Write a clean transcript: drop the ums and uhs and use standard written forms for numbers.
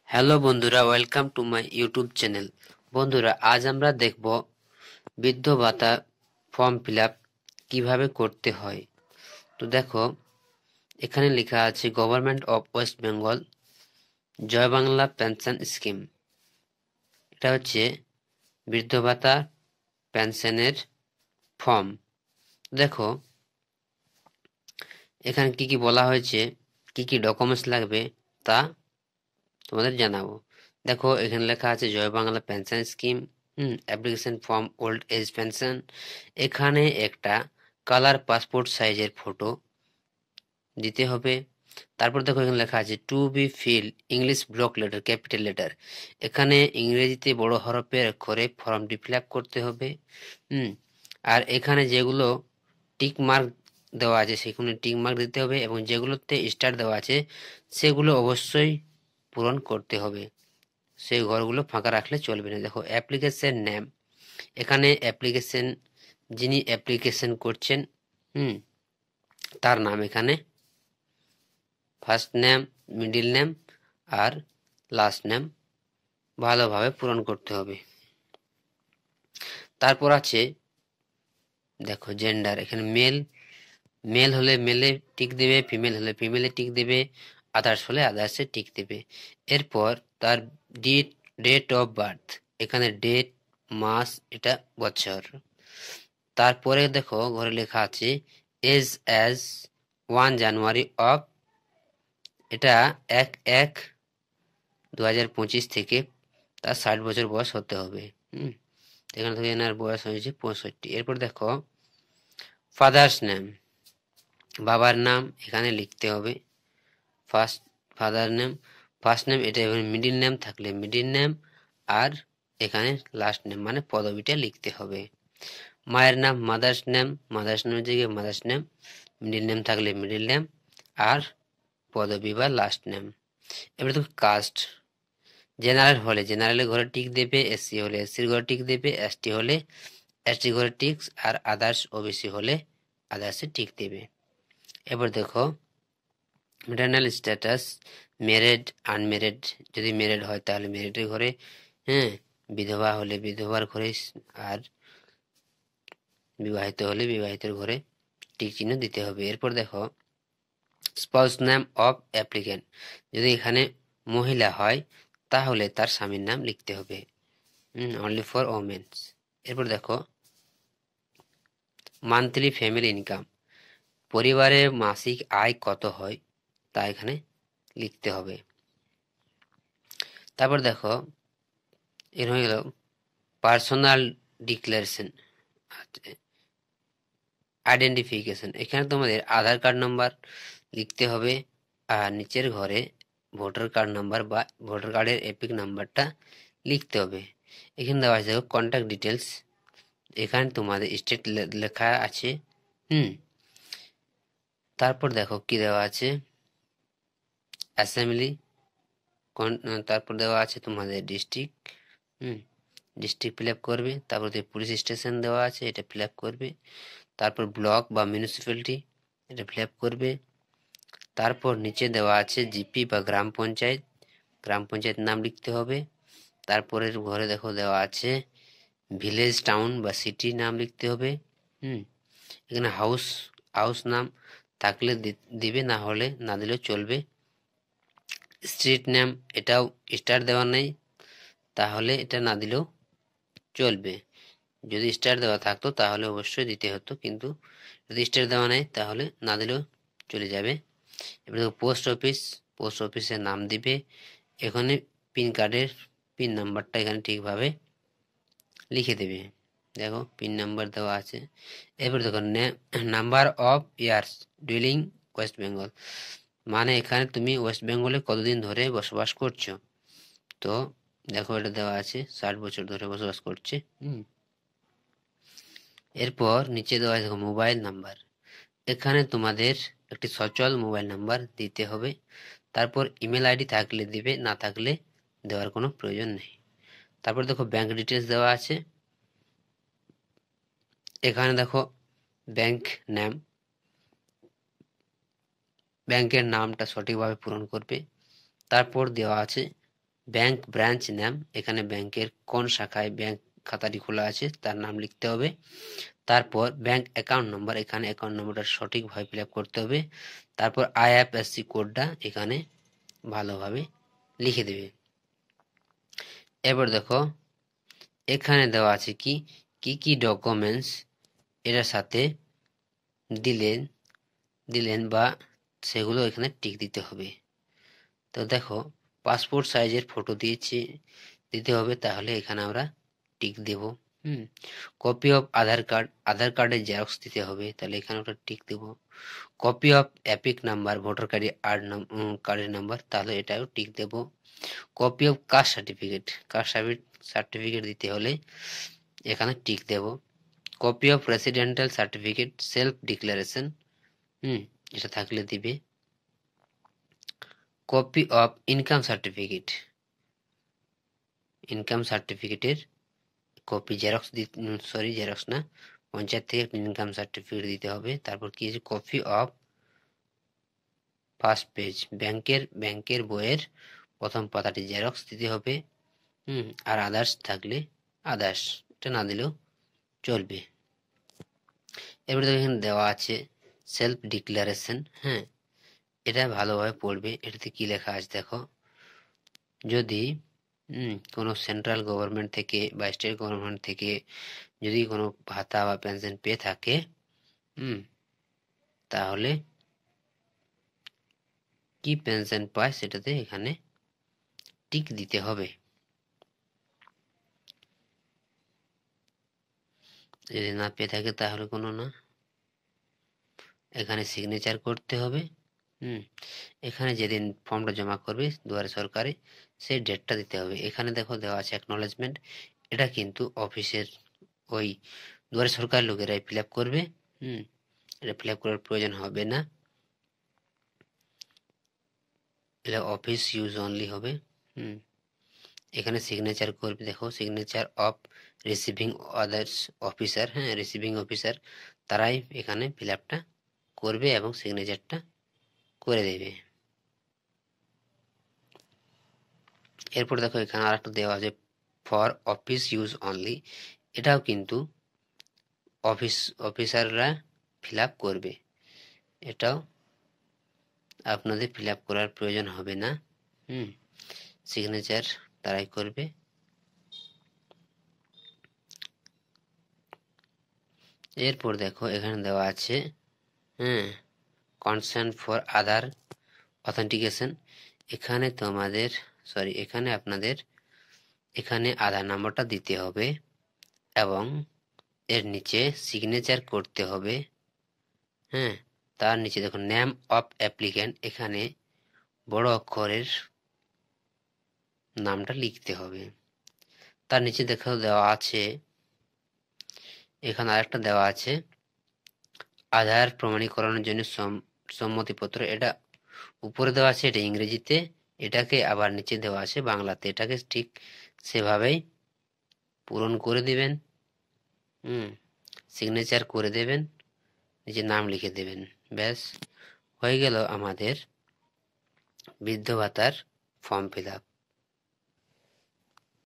Hello বন্ধুরা, welcome to my YouTube channel. বন্ধুরা, আজ আমরা দেখব বৃদ্ধ ভাতা ফর্ম ফিল আপ কিভাবে করতে হয়। তো দেখো, এখানে লেখা আছে government of West Bengal Jai Bangla pension scheme. এটা হচ্ছে বৃদ্ধ ভাতা পেনশনের ফর্ম। দেখো, এখানে কি কি বলা হয়েছে, কি কি ডকুমেন্টস লাগবে তা তোমাদের জানাবো। দেখো, এখানে লেখা আছে Jai Bangla pension scheme, application form old age pension. এখানে একটা কালার পাসপোর্ট সাইজের ফটো দিতে হবে। তারপর দেখো, এখানে লেখা আছে to be fill English block letter capital letter. এখানে ইংরেজিতে বড় হরফে অক্ষরে ফর্মটি ফিল আপ করতে হবে। আর এখানে যেগুলো টিক মার্ক দেওয়া আছে সেখানে টিক মার্ক দিতে হবে, এবং যেগুলোতে স্টার দেওয়া আছে সেগুলো অবশ্যই পূরণ করতে হবে। সেই ঘরগুলো ফাঁকা রাখলে চলবে না। দেখো, অ্যাপ্লিকেশন নেম, এখানে অ্যাপ্লিকেশন, যিনি অ্যাপ্লিকেশন করছেন তার নাম এখানে ফার্স্ট নেম, মিডিল নেম আর লাস্ট নেম ভালোভাবে পূরণ করতে হবে। তারপর আছে দেখো জেন্ডার, এখানে মেল মেল হলে মেলে টিক দেবে, ফিমেল হলে ফিমেলে টিক দেবে, আদার্স হলে আদার্সে টিক দেবে। এরপর তার ডেট অফ বার্থ, এখানে ডেট, মাস, এটা বছর। তারপরে দেখো ঘরে লেখা আছে এজ অ্যাজ 1 জানুয়ারি অফ, এটা 1/1/2025 থেকে তার 60 বছর বয়স হতে হবে। এখানে থেকে এনার বয়স হয়েছে 65। এরপর দেখো ফাদার্স নেম, বাবার নাম এখানে লিখতে হবে। First father name, first name, এটা এখানে মিডিল নেম থাকলে মিডিল নেম, আর এখানে লাস্ট নেম মানে পদবিটা লিখতে হবে। মায়ের নাম মাদার্স নেম, মাদার্স নেমের জায়গায় মাদার্স নেম, মিডিল নেম থাকলে মিডিল নেম আর পদবি বা লাস্ট নেম। এবার দেখো কাস্ট, জেনারেল হলে জেনারেলের ঘরে টিক দেবে, এসসি হলে এসসির ঘরে টিক দেবে, এসটি হলে এসটি ঘরে টিক, আর আদার্স ওবিসি হলে আদার্সে টিক দেবে। এবার দেখো ম্যাটার্নাল স্ট্যাটাস, ম্যারিড আনম্যারিড, যদি ম্যারিড হয় তাহলে ম্যারিডের ঘরে, বিধবা হলে বিধবার ঘরে, আর বিবাহিত হলে বিবাহিতের ঘরে টিক চিহ্ন দিতে হবে। এরপর দেখো স্পাউস নেম অফ অ্যাপ্লিক্যান্ট, যদি এখানে মহিলা হয় তাহলে তার স্বামীর নাম লিখতে হবে, অনলি ফর ওমেন্স। এরপর দেখো মান্থলি ফ্যামিলি ইনকাম, পরিবারের মাসিক আয় কত হয় তা এখানে লিখতে হবে। তারপর দেখো এর হয়ে গেল পার্সোনাল ডিক্লারেশন, আইডেন্টিফিকেশন, এখানে তোমাদের আধার কার্ড নাম্বার লিখতে হবে, আর নিচের ঘরে ভোটার কার্ড নাম্বার বা ভোটার কার্ডের এপিক নাম্বারটা লিখতে হবে। এখানে দেওয়া আছে দেখো কন্ট্যাক্ট ডিটেলস, এখানে তোমাদের স্টেট লেখা আছে। তারপর দেখো কি দেওয়া আছে অ্যাসেম্বলি, তারপর দেওয়া আছে তোমাদের ডিস্ট্রিক্ট, ডিস্ট্রিক্ট ফিল আপ করবে। তারপর পুলিশ স্টেশন দেওয়া আছে, এটা ফিল আপ করবে। তারপর ব্লক বা মিউনিসিপ্যালিটি, এটা ফিল আপ করবে। তারপর নিচে দেওয়া আছে জিপি বা গ্রাম পঞ্চায়েত, গ্রাম পঞ্চায়েত নাম লিখতে হবে। তারপরের ঘরে দেখো দেওয়া আছে ভিলেজ, টাউন বা সিটি নাম লিখতে হবে। এখানে হাউস, হাউস নাম থাকলে দিবে, না হলে না দিলেও চলবে। স্ট্রিট নেম, এটাও স্টার দেওয়া নেই তাহলে এটা না দিলেও চলবে। যদি স্টার দেওয়া থাকতো তাহলে অবশ্যই দিতে হতো, কিন্তু যদি স্টার দেওয়া নেই তাহলে না দিলেও চলে যাবে। এবার দেখো পোস্ট অফিস, পোস্ট অফিসের নাম দিবে। এখানে পিন কার্ডের পিন নাম্বারটা এখানে ঠিকভাবে লিখে দেবে। দেখো পিন নাম্বার দেওয়া আছে। এবার দেখো number of years duelling West Bengal, মানে এখানে তুমি ওয়েস্ট বেঙ্গলে কতদিন ধরে বসবাস করছো। তো দেখো এটা দেওয়া আছে 60 বছর ধরে বসবাস করছে। এরপর নিচে দেওয়া আছে দেখো মোবাইল নাম্বার, এখানে তোমাদের একটি সচল মোবাইল নাম্বার দিতে হবে। তারপর ইমেল আইডি থাকলে দিবে, না থাকলে দেওয়ার কোনো প্রয়োজন নেই। তারপর দেখো ব্যাংক ডিটেলস দেওয়া আছে, এখানে দেখো ব্যাংক নেম, ব্যাংকের নামটা সঠিকভাবে পূরণ করবে। তারপর দেওয়া আছে ব্যাংক ব্রাঞ্চ নাম, এখানে ব্যাংকের কোন শাখায় ব্যাংক খাতাটি খোলা আছে তার নাম লিখতে হবে। তারপর ব্যাংক অ্যাকাউন্ট নম্বর, এখানে অ্যাকাউন্ট নম্বরটা সঠিকভাবে ফিল আপ করতে হবে। তারপর আইএফএসসি কোডটা এখানে ভালোভাবে লিখে দেবে। এবার দেখো এখানে দেওয়া আছে কি কি ডকুমেন্টস এটার সাথে দিলেন বা সেগুলো এখানে টিক দিতে হবে। তো দেখো পাসপোর্ট সাইজের ফটো দিতে হবে, তাহলে এখানে আমরা টিক দেব। কপি অফ আধার কার্ডের জেরক্স দিতে হবে, তাহলে এখানে ওটা টিক দেব। Copy of EPIC number, voter কার্ডের নাম্বার, তাহলে এটাও টিক দেব। কপি অফ কাস্ট সার্টিফিকেট দিতে হলে এখানে টিক দেব। Copy of residential certificate, self declaration, এটা থাকলে দিবে। কপি অফ ইনকাম সার্টিফিকেটের কপি জেরক্স না, পঞ্চায়েত থেকে ইনকাম সার্টিফিকেট দিতে হবে। তারপর কি আছে, কপি অফ ফার্স্ট পেজ, ব্যাংকের বইয়ের প্রথম পাতাটি জেরক্স দিতে হবে। আর আদার্স থাকলে আদার্সটা না দিলেও চলবে। এবারে এখানে দেওয়া আছে সেলফ ডিক্লারেশন। এটা ভালোভাবে পড়বে। এটাতে কি লেখা আছে দেখো, যদি কোনো সেন্ট্রাল গভর্নমেন্ট থেকে বা স্টেট গভর্নমেন্ট থেকে যদি কোনো ভাতা বা পেনশন পেয়ে থাকে, তাহলে কি পেনশন পায় সেটাতে এখানে টিক দিতে হবে। যদি না পেয়ে থাকে তাহলে কোনো না, এখানে সিগনেচার করতে হবে। এখানে যেদিন ফর্মটা জমা করবে দুয়ারে সরকারে, সেই ডেটটা দিতে হবে। এখানে দেখো দেওয়া আছে অ্যাকনোলেজমেন্ট, এটা কিন্তু অফিসের ওই দুয়ারে সরকারের লোকেরাই ফিল আপ করবে। এটা ফিল আপ করার প্রয়োজন হবে না, এটা অফিস ইউজ অনলি হবে। এখানে সিগনেচার করবে, দেখো signature of receiving others officer, receiving officer, তারাই এখানে ফিল আপটা করবে এবং সিগনেচারটা করে দেবে। এরপর দেখো এখানে আর একটা দেওয়া আছে ফর অফিস ইউজ অনলি, এটাও কিন্তু অফিসাররা ফিল আপ করবে, এটাও আপনাদের ফিল আপ করার প্রয়োজন হবে না। সিগনেচার তারাই করবে। এরপর দেখো এখানে দেওয়া আছে কনসেন্ট ফর আধার অথেন্টিকেশন, এখানে আপনাদের এখানে আধার নাম্বারটা দিতে হবে এবং এর নিচে সিগনেচার করতে হবে। তার নিচে দেখো নেম অফ অ্যাপ্লিক্যান্ট, এখানে বড় অক্ষরের নামটা লিখতে হবে। তার নিচে দেখো দেওয়া আছে, এখানে আরেকটা দেওয়া আছে আধার প্রমাণীকরণের জন্য সম্মতিপত্র, এটা উপরে দেওয়া আছে, এটা ইংরেজিতে, এটাকে আবার নিচে দেওয়া আছে বাংলাতে, এটাকে ঠিক সেভাবেই পূরণ করে দিবেন। সিগনেচার করে দেবেন, নিজের নাম লিখে দেবেন, ব্যাস হয়ে গেল আমাদের বৃদ্ধ ভাতার ফর্ম ফিল আপ।